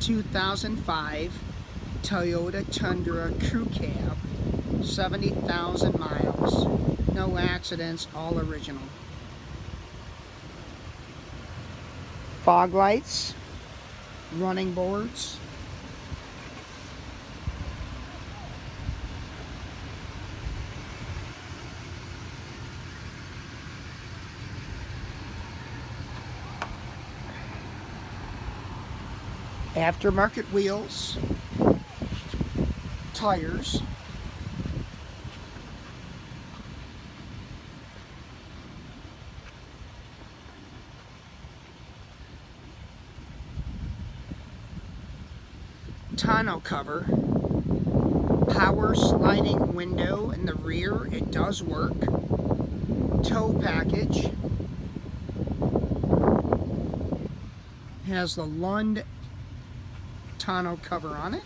2005 Toyota Tundra Crew Cab, 70,000 miles, no accidents, all original. Fog lights, running boards, aftermarket wheels, tires, tonneau cover, power sliding window in the rear, it does work, tow package, has the Lund tonneau cover on it.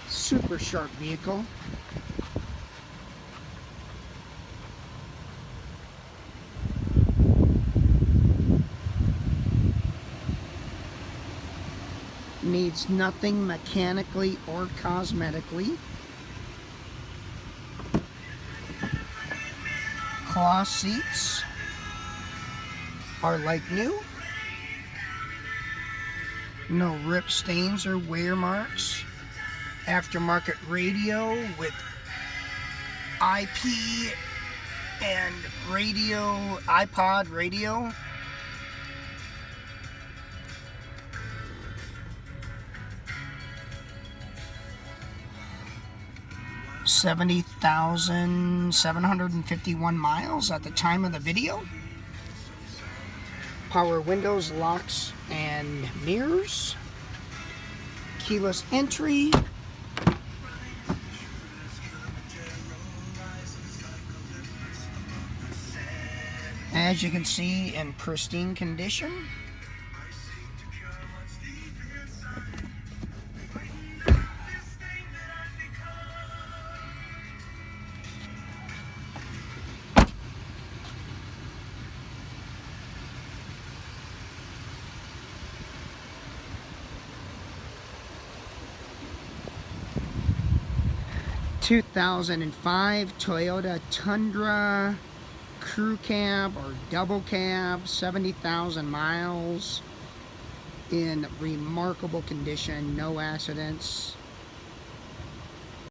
Super sharp vehicle. Needs nothing mechanically or cosmetically. Cloth seats are like new. No rip stains or wear marks. Aftermarket radio with IP and radio, iPod radio. $70,751 miles at the time of the video. Power windows, locks, and mirrors. Keyless entry. As you can see, in pristine condition. (2005) Toyota Tundra Crew Cab or Double Cab, 70,000 miles, in remarkable condition, no accidents.